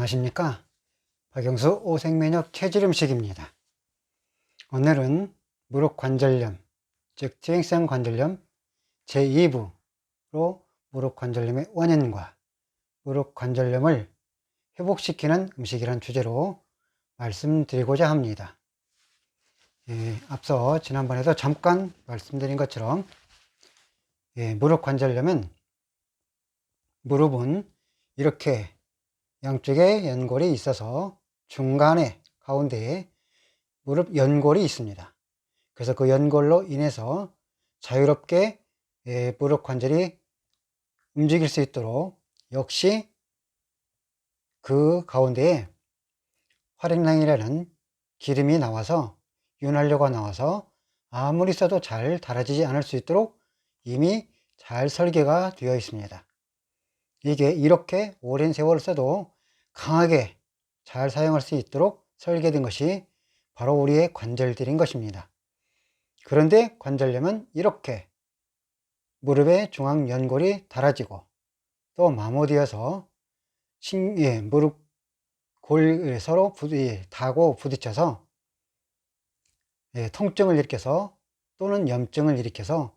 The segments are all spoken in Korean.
안녕하십니까. 박영수 오색면역 체질음식입니다. 오늘은 무릎관절염, 즉 퇴행성 관절염 제2부로 무릎관절염의 원인과 무릎관절염을 회복시키는 음식이란 주제로 말씀드리고자 합니다. 앞서 지난번에도 잠깐 말씀드린 것처럼 무릎관절염은 무릎은 이렇게 양쪽에 연골이 있어서 중간에 가운데에 무릎 연골이 있습니다. 그래서 그 연골로 인해서 자유롭게 무릎 관절이 움직일 수 있도록 역시 그 가운데에 활액량이라는 기름이 나와서 윤활유가 나와서 아무리 써도 잘 닳아지지 않을 수 있도록 이미 잘 설계가 되어 있습니다. 이게 이렇게 오랜 세월을 써도 강하게 잘 사용할 수 있도록 설계된 것이 바로 우리의 관절들인 것입니다. 그런데 관절염은 이렇게 무릎의 중앙 연골이 닳아지고 또 마모되어서 무릎 골 서로 닿고 부딪혀서 통증을 일으켜서 또는 염증을 일으켜서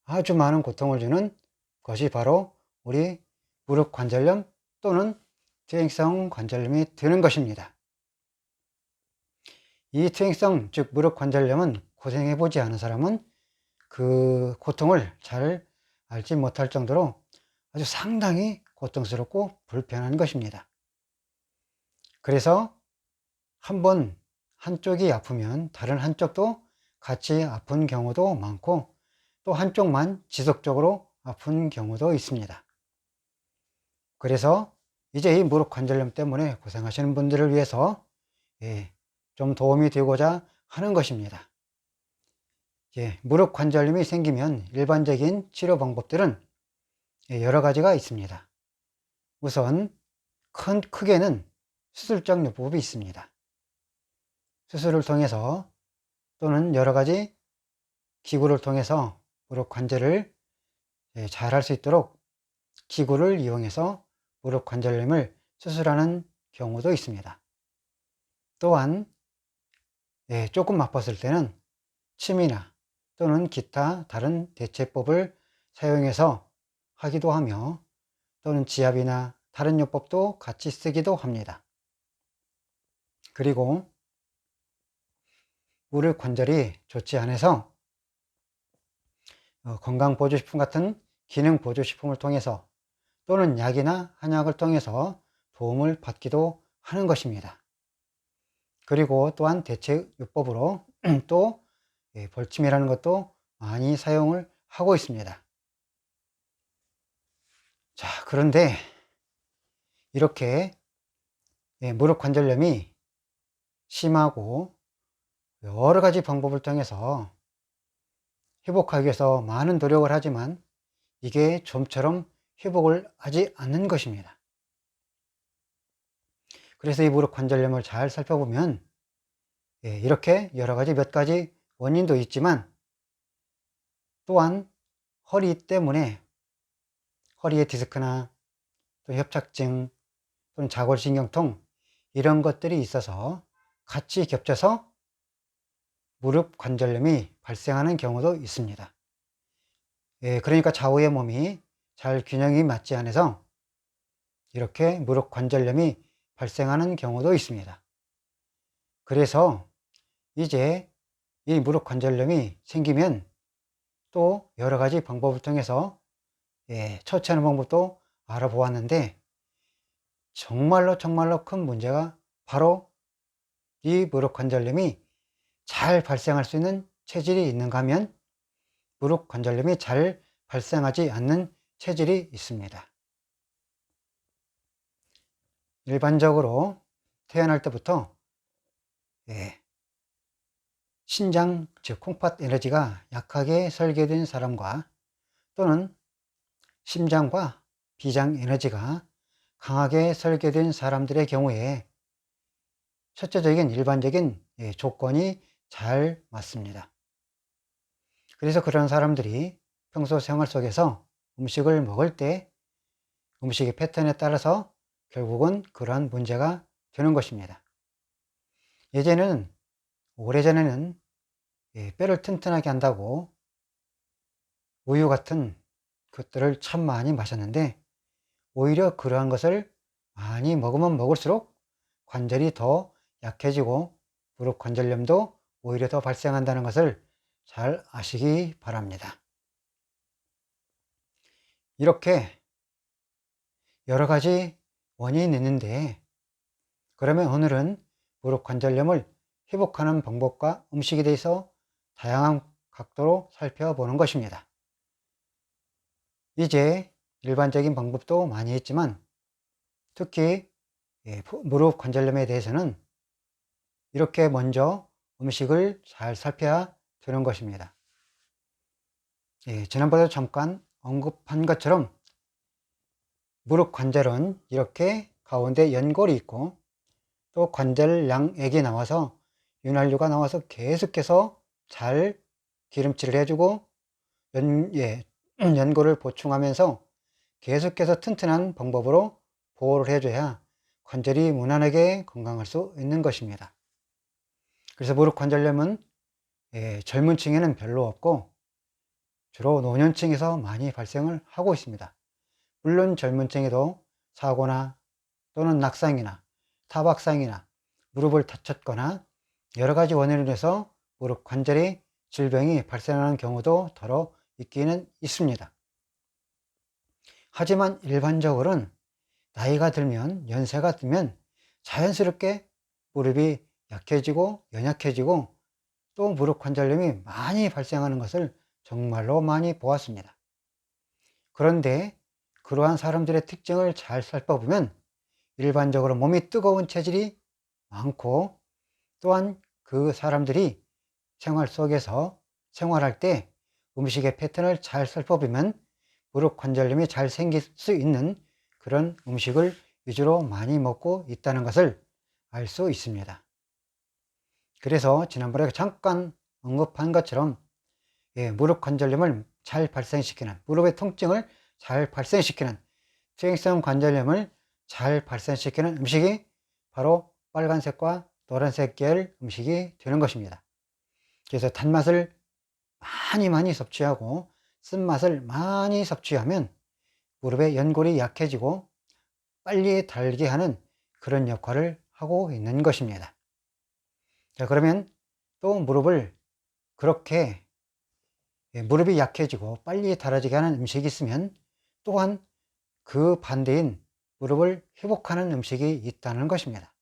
아주 많은 고통을 주는 것이 바로 우리 무릎 관절염 또는 퇴행성 관절염이 되는 것입니다. 이 퇴행성, 즉 무릎 관절염은 고생해보지 않은 사람은 그 고통을 잘 알지 못할 정도로 아주 상당히 고통스럽고 불편한 것입니다. 그래서 한번 한쪽이 아프면 다른 한쪽도 같이 아픈 경우도 많고 또 한쪽만 지속적으로 아픈 경우도 있습니다. 그래서 이제 이 무릎 관절염 때문에 고생하시는 분들을 위해서 좀 도움이 되고자 하는 것입니다. 무릎 관절염이 생기면 일반적인 치료 방법들은 여러 가지가 있습니다. 우선 크게는 수술적 요법이 있습니다. 수술을 통해서 또는 여러 가지 기구를 통해서 무릎 관절을 잘 할 수 있도록 기구를 이용해서 무릎 관절염을 수술하는 경우도 있습니다. 또한 조금 아팠을 때는 침이나 또는 기타 다른 대체법을 사용해서 하기도 하며 또는 지압이나 다른 요법도 같이 쓰기도 합니다. 그리고 무릎 관절이 좋지 않아서 건강보조식품 같은 기능보조식품을 통해서 또는 약이나 한약을 통해서 도움을 받기도 하는 것입니다. 그리고 또한 대체요법으로 또 벌침이라는 것도 많이 사용을 하고 있습니다. 자, 그런데 이렇게 무릎 관절염이 심하고 여러 가지 방법을 통해서 회복하기 위해서 많은 노력을 하지만 이게 좀처럼 회복을 하지 않는 것입니다. 그래서 이 무릎 관절염을 잘 살펴보면 이렇게 여러 가지 몇 가지 원인도 있지만 또한 허리 때문에 허리의 디스크나 또 협착증 또는 자골신경통 이런 것들이 있어서 같이 겹쳐서 무릎 관절염이 발생하는 경우도 있습니다. 그러니까 좌우의 몸이 잘 균형이 맞지 않아서 이렇게 무릎 관절염이 발생하는 경우도 있습니다. 그래서 이제 이 무릎 관절염이 생기면 또 여러 가지 방법을 통해서 처치하는 방법도 알아보았는데 정말로 큰 문제가 바로 이 무릎 관절염이 잘 발생할 수 있는 체질이 있는가 하면 무릎 관절염이 잘 발생하지 않는 체질이 있습니다. 일반적으로 태어날 때부터 신장, 즉 콩팥 에너지가 약하게 설계된 사람과 또는 심장과 비장 에너지가 강하게 설계된 사람들의 경우에 첫째적인 일반적인 조건이 잘 맞습니다. 그래서 그런 사람들이 평소 생활 속에서 음식을 먹을 때 음식의 패턴에 따라서 결국은 그러한 문제가 되는 것입니다. 오래전에는 뼈를 튼튼하게 한다고 우유 같은 것들을 참 많이 마셨는데, 오히려 그러한 것을 많이 먹으면 먹을수록 관절이 더 약해지고 무릎 관절염도 오히려 더 발생한다는 것을 잘 아시기 바랍니다. 이렇게 여러 가지 원인이 있는데, 그러면 오늘은 무릎 관절염을 회복하는 방법과 음식에 대해서 다양한 각도로 살펴보는 것입니다. 이제 일반적인 방법도 많이 있지만, 특히 무릎 관절염에 대해서는 이렇게 먼저 음식을 잘 살펴야 되는 것입니다. 지난번에 잠깐 언급한 것처럼 무릎 관절은 이렇게 가운데 연골이 있고, 또 관절량액이 나와서 윤활유가 나와서 계속해서 잘 기름칠을 해주고 연골을 보충하면서 계속해서 튼튼한 방법으로 보호를 해줘야 관절이 무난하게 건강할 수 있는 것입니다. 그래서 무릎 관절염은 젊은 층에는 별로 없고 주로 노년층에서 많이 발생을 하고 있습니다. 물론 젊은 층에도 사고나 또는 낙상이나 타박상이나 무릎을 다쳤거나 여러 가지 원인으로 해서 무릎 관절의 질병이 발생하는 경우도 더러 있기는 있습니다. 하지만 일반적으로는 나이가 들면, 연세가 들면 자연스럽게 무릎이 약해지고 연약해지고 또 무릎 관절염이 많이 발생하는 것을 정말로 많이 보았습니다. 그런데 그러한 사람들의 특징을 잘 살펴보면 일반적으로 몸이 뜨거운 체질이 많고, 또한 그 사람들이 생활 속에서 생활할 때 음식의 패턴을 잘 살펴보면 무릎 관절염이 잘 생길 수 있는 그런 음식을 위주로 많이 먹고 있다는 것을 알 수 있습니다. 그래서 지난번에 잠깐 언급한 것처럼 무릎 관절염을 잘 발생시키는, 무릎의 통증을 잘 발생시키는, 퇴행성 관절염을 잘 발생시키는 음식이 바로 빨간색과 노란색 계열 음식이 되는 것입니다. 그래서 단맛을 많이 섭취하고 쓴맛을 많이 섭취하면 무릎의 연골이 약해지고 빨리 닳게 하는 그런 역할을 하고 있는 것입니다. 자, 그러면 또 그렇게 무릎이 약해지고 빨리 닳아지게 하는 음식이 있으면 또한 그 반대인 무릎을 회복하는 음식이 있다는 것입니다.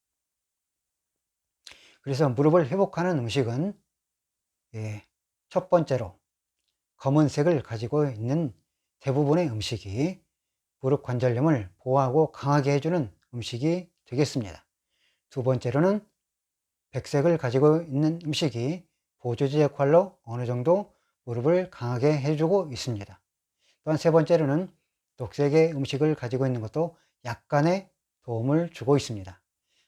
그래서 무릎을 회복하는 음식은 첫 번째로 검은색을 가지고 있는 대부분의 음식이 무릎 관절염을 보호하고 강하게 해주는 음식이 되겠습니다. 두 번째로는 백색을 가지고 있는 음식이 보조제 역할로 어느 정도 무릎을 강하게 해주고 있습니다. 또한 세 번째로는 녹색의 음식을 가지고 있는 것도 약간의 도움을 주고 있습니다.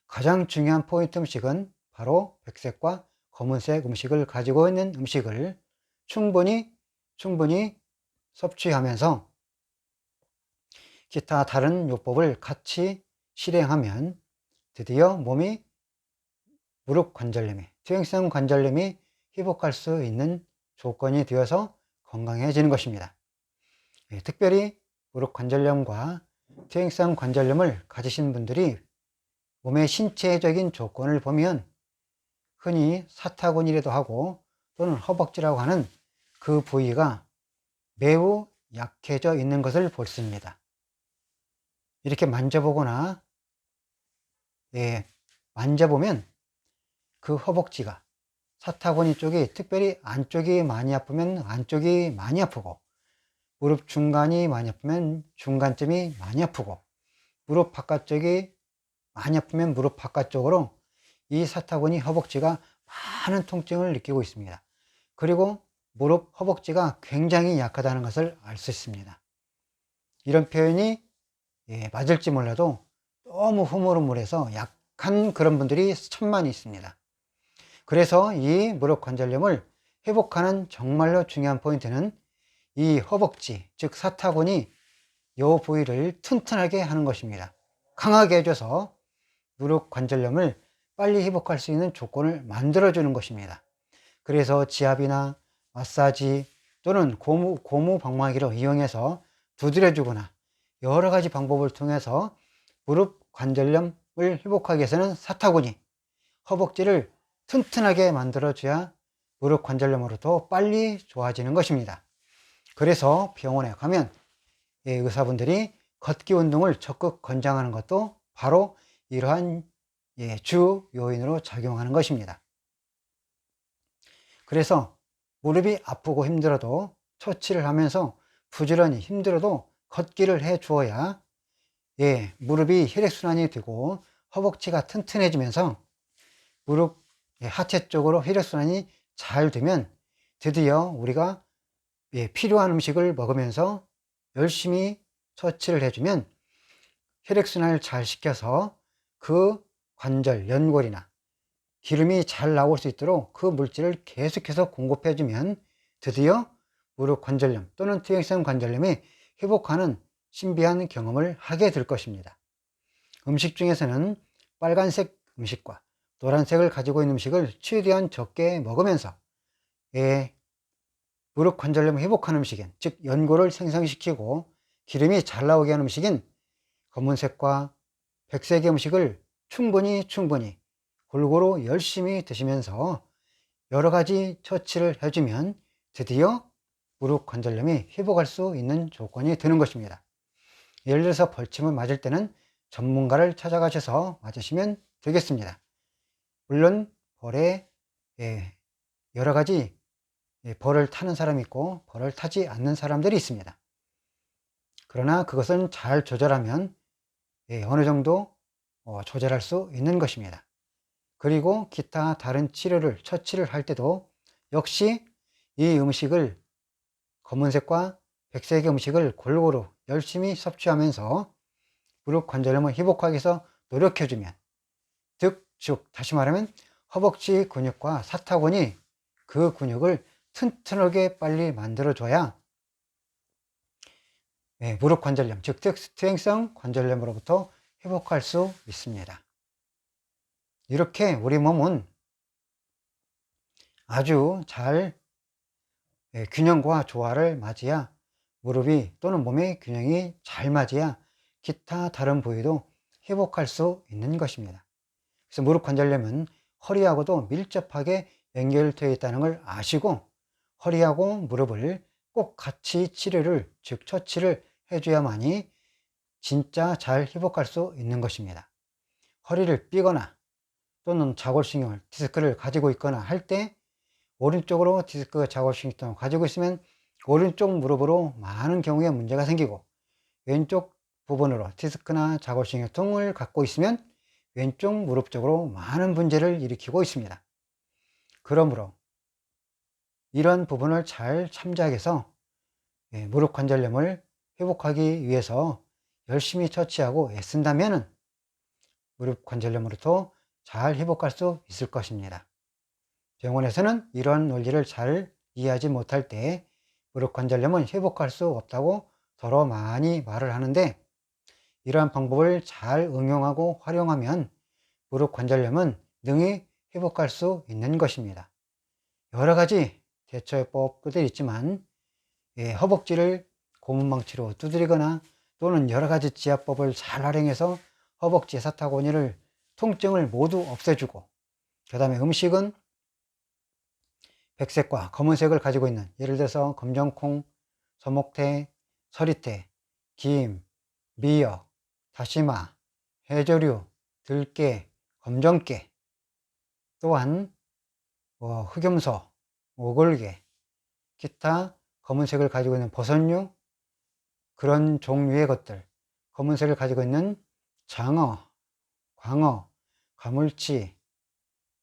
가장 중요한 포인트 음식은 바로 백색과 검은색 음식을 가지고 있는 음식을 충분히 섭취하면서 기타 다른 요법을 같이 실행하면 드디어 몸이 무릎 관절염이, 퇴행성 관절염이 회복할 수 있는 조건이 되어서 건강해지는 것입니다. 특별히 무릎 관절염과 퇴행성 관절염을 가지신 분들이 몸의 신체적인 조건을 보면 흔히 사타구니라도 하고 또는 허벅지라고 하는 그 부위가 매우 약해져 있는 것을 볼 수 있습니다. 이렇게 만져보거나 만져보면 그 허벅지가, 사타구니 쪽이, 특별히 안쪽이 많이 아프면 안쪽이 많이 아프고, 무릎 중간이 많이 아프면 중간쯤이 많이 아프고, 무릎 바깥쪽이 많이 아프면 무릎 바깥쪽으로 이 사타구니 허벅지가 많은 통증을 느끼고 있습니다. 그리고 무릎 허벅지가 굉장히 약하다는 것을 알 수 있습니다. 이런 표현이 맞을지 몰라도 너무 흐물흐물해서 약한 그런 분들이 천만이 있습니다. 그래서 이 무릎 관절염을 회복하는 정말로 중요한 포인트는 이 허벅지, 즉 사타구니 이 부위를 튼튼하게 하는 것입니다. 강하게 해줘서 무릎 관절염을 빨리 회복할 수 있는 조건을 만들어주는 것입니다. 그래서 지압이나 마사지 또는 고무 방망이로 이용해서 두드려주거나 여러 가지 방법을 통해서 무릎 관절염을 회복하기 위해서는 사타구니, 허벅지를 튼튼하게 만들어줘야 무릎 관절염으로도 빨리 좋아지는 것입니다. 그래서 병원에 가면 의사분들이 걷기 운동을 적극 권장하는 것도 바로 이러한 주 요인으로 작용하는 것입니다. 그래서 무릎이 아프고 힘들어도 처치를 하면서 부지런히 힘들어도 걷기를 해 주어야 무릎이 혈액순환이 되고 허벅지가 튼튼해지면서 무릎 하체 쪽으로 혈액순환이 잘 되면 드디어 우리가 필요한 음식을 먹으면서 열심히 처치를 해주면 혈액순환을 잘 시켜서 그 관절, 연골이나 기름이 잘 나올 수 있도록 그 물질을 계속해서 공급해주면 드디어 무릎 관절염 또는 퇴행성 관절염이 회복하는 신비한 경험을 하게 될 것입니다. 음식 중에서는 빨간색 음식과 노란색을 가지고 있는 음식을 최대한 적게 먹으면서 무릎 관절염을 회복하는 음식인, 즉 연골을 생성시키고 기름이 잘 나오게 하는 음식인 검은색과 백색의 음식을 충분히 골고루 열심히 드시면서 여러 가지 처치를 해주면 드디어 무릎 관절염이 회복할 수 있는 조건이 되는 것입니다. 예를 들어서 벌침을 맞을 때는 전문가를 찾아가셔서 맞으시면 되겠습니다. 물론 벌에 여러 가지 벌을 타는 사람이 있고 벌을 타지 않는 사람들이 있습니다. 그러나 그것은 잘 조절하면 어느 정도 조절할 수 있는 것입니다. 그리고 기타 다른 처치를 할 때도 역시 이 음식을 검은색과 백색의 음식을 골고루 열심히 섭취하면서 무릎 관절염을 회복하기 위해서 노력해주면, 즉 다시 말하면 허벅지 근육과 사타구니 그 근육을 튼튼하게 빨리 만들어줘야 무릎 관절염, 즉 퇴행성 관절염으로부터 회복할 수 있습니다. 이렇게 우리 몸은 아주 잘 균형과 조화를 맞아야 무릎이 또는 몸의 균형이 잘 맞아야 기타 다른 부위도 회복할 수 있는 것입니다. 그래서 무릎 관절염은 허리하고도 밀접하게 연결되어 있다는 걸 아시고 허리하고 무릎을 꼭 같이 즉 처치를 해줘야만이 진짜 잘 회복할 수 있는 것입니다. 허리를 삐거나 또는 자골신경을, 디스크를 가지고 있거나 할 때 오른쪽으로 디스크 자골신경통을 가지고 있으면 오른쪽 무릎으로 많은 경우에 문제가 생기고, 왼쪽 부분으로 디스크나 자골신경통을 갖고 있으면 왼쪽 무릎 쪽으로 많은 문제를 일으키고 있습니다. 그러므로 이런 부분을 잘 참작해서 무릎 관절염을 회복하기 위해서 열심히 처치하고 애쓴다면 무릎 관절염으로부터 잘 회복할 수 있을 것입니다. 병원에서는 이러한 논리를 잘 이해하지 못할 때 무릎 관절염은 회복할 수 없다고 더러 많이 말을 하는데, 이러한 방법을 잘 응용하고 활용하면 무릎 관절염은 능히 회복할 수 있는 것입니다. 여러 가지 대처법들이 있지만 허벅지를 고무망치로 두드리거나 또는 여러 가지 지압법을 잘 활용해서 허벅지 사타구니를 통증을 모두 없애주고, 그 다음에 음식은 백색과 검은색을 가지고 있는, 예를 들어서 검정콩, 서목태, 서리태, 김, 미역, 다시마, 해조류, 들깨, 검정깨, 또한 흑염소, 오골계, 기타 검은색을 가지고 있는 버섯류, 그런 종류의 것들, 검은색을 가지고 있는 장어, 광어, 가물치,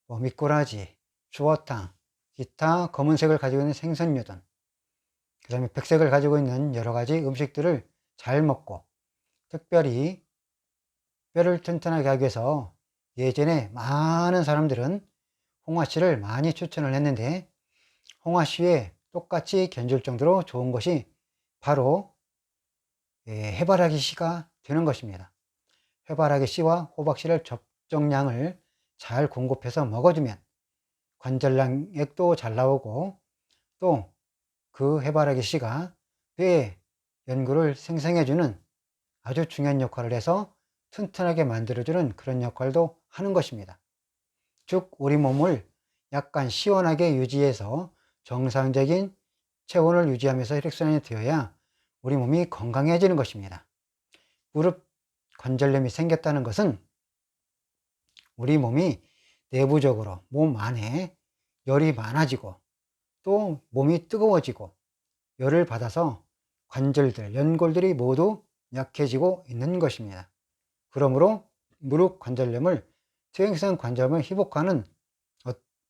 미꾸라지, 주어탕, 기타 검은색을 가지고 있는 생선류등, 그 다음에 백색을 가지고 있는 여러 가지 음식들을 잘 먹고, 특별히 뼈를 튼튼하게 하기 위해서 예전에 많은 사람들은 홍화씨를 많이 추천을 했는데, 홍화씨에 똑같이 견줄 정도로 좋은 것이 바로 해바라기 씨가 되는 것입니다. 해바라기 씨와 호박씨를 적정량을 잘 공급해서 먹어주면 관절량액도 잘 나오고, 또 그 해바라기 씨가 뇌의 연골을 생성해주는 아주 중요한 역할을 해서 튼튼하게 만들어주는 그런 역할도 하는 것입니다. 즉 우리 몸을 약간 시원하게 유지해서 정상적인 체온을 유지하면서 혈액순환이 되어야 우리 몸이 건강해지는 것입니다. 무릎 관절염이 생겼다는 것은 우리 몸이 내부적으로 몸 안에 열이 많아지고, 또 몸이 뜨거워지고 열을 받아서 관절들, 연골들이 모두 약해지고 있는 것입니다. 그러므로 무릎 관절염을, 퇴행성 관절염을 회복하는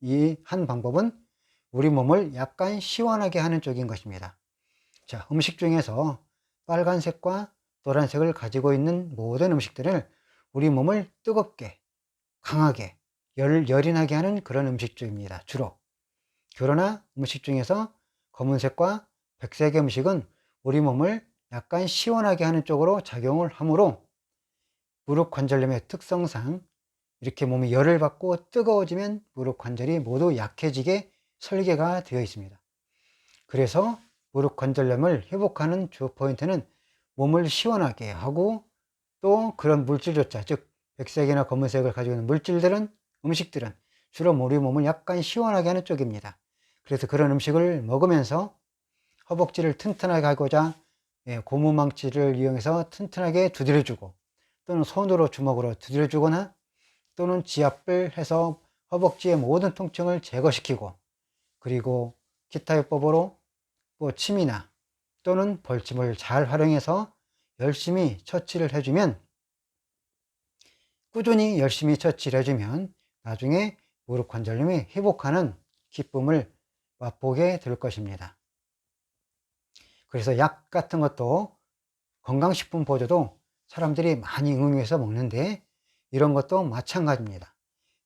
이 한 방법은 우리 몸을 약간 시원하게 하는 쪽인 것입니다. 자, 음식 중에서 빨간색과 노란색을 가지고 있는 모든 음식들을 우리 몸을 뜨겁게, 강하게, 열이 나게 하는 그런 음식들입니다. 주로. 그러나 음식 중에서 검은색과 백색의 음식은 우리 몸을 약간 시원하게 하는 쪽으로 작용을 하므로 무릎 관절염의 특성상 이렇게 몸이 열을 받고 뜨거워지면 무릎 관절이 모두 약해지게 설계가 되어 있습니다. 그래서 무릎 관절염을 회복하는 주 포인트는 몸을 시원하게 하고, 또 그런 물질조차, 즉 백색이나 검은색을 가지고 있는 물질들은, 음식들은 주로 우리 몸을 약간 시원하게 하는 쪽입니다. 그래서 그런 음식을 먹으면서 허벅지를 튼튼하게 하고자 고무망치를 이용해서 튼튼하게 두드려주고, 또는 손으로 주먹으로 두드려주거나, 또는 지압을 해서 허벅지의 모든 통증을 제거시키고, 그리고 기타 요법으로 또 침이나 또는 벌침을 잘 활용해서 열심히 처치를 해주면, 꾸준히 열심히 처치를 해주면 나중에 무릎 관절염이 회복하는 기쁨을 맛보게 될 것입니다. 그래서 약 같은 것도, 건강식품 보조도 사람들이 많이 응용해서 먹는데, 이런 것도 마찬가지입니다.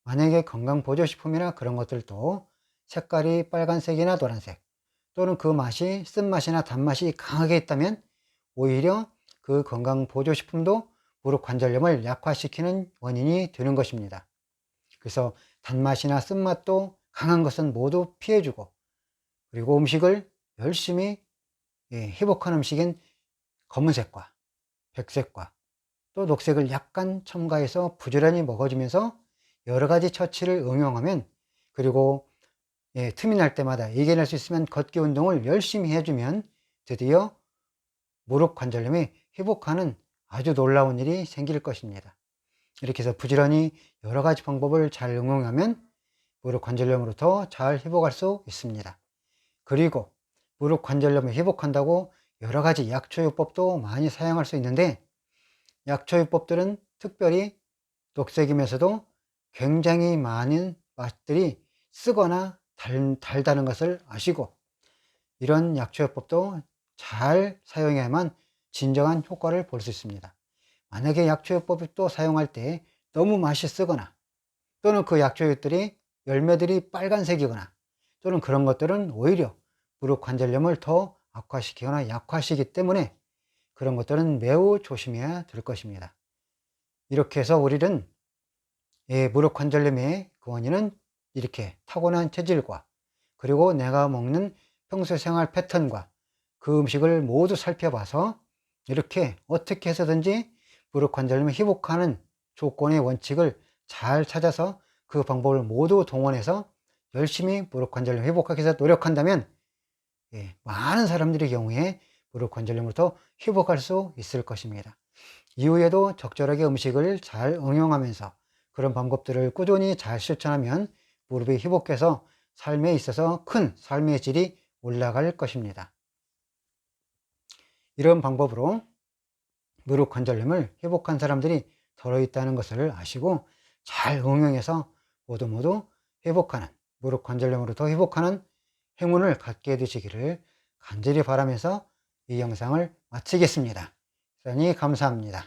만약에 건강보조식품이나 그런 것들도 색깔이 빨간색이나 노란색, 또는 그 맛이 쓴맛이나 단맛이 강하게 있다면 오히려 그 건강보조식품도 무릎 관절염을 약화시키는 원인이 되는 것입니다. 그래서 단맛이나 쓴맛도 강한 것은 모두 피해주고, 그리고 음식을 열심히 회복하는 음식인 검은색과 백색과 또 녹색을 약간 첨가해서 부지런히 먹어주면서 여러 가지 처치를 응용하면, 그리고 틈이 날 때마다 이겨낼 수 있으면 걷기 운동을 열심히 해주면 드디어 무릎 관절염이 회복하는 아주 놀라운 일이 생길 것입니다. 이렇게 해서 부지런히 여러 가지 방법을 잘 응용하면 무릎 관절염으로부터 잘 회복할 수 있습니다. 그리고 무릎 관절염을 회복한다고 여러 가지 약초요법도 많이 사용할 수 있는데, 약초요법들은 특별히 녹색이면서도 굉장히 많은 맛들이 쓰거나 달다는 것을 아시고, 이런 약초요법도 잘 사용해야만 진정한 효과를 볼 수 있습니다. 만약에 약초요법을 또 사용할 때 너무 맛이 쓰거나, 또는 그 약초들이 열매들이 빨간색이거나, 또는 그런 것들은 오히려 무릎 관절염을 더 악화시키거나 약화시키기 때문에 그런 것들은 매우 조심해야 될 것입니다. 이렇게 해서 우리는 무릎 관절염의 그 원인은 이렇게 타고난 체질과, 그리고 내가 먹는 평소 생활 패턴과 그 음식을 모두 살펴봐서 이렇게 어떻게 해서든지 무릎 관절염을 회복하는 조건의 원칙을 잘 찾아서 그 방법을 모두 동원해서 열심히 무릎 관절염 회복하기 위해서 노력한다면 많은 사람들의 경우에 무릎 관절염부터 회복할 수 있을 것입니다. 이후에도 적절하게 음식을 잘 응용하면서 그런 방법들을 꾸준히 잘 실천하면 무릎이 회복해서 삶에 있어서 큰 삶의 질이 올라갈 것입니다. 이런 방법으로 무릎 관절염을 회복한 사람들이 더러 있다는 것을 아시고 잘 응용해서 모두 회복하는, 무릎 관절염으로부터 회복하는 행운을 갖게 되시기를 간절히 바라면서 이 영상을 마치겠습니다. 대단히 감사합니다.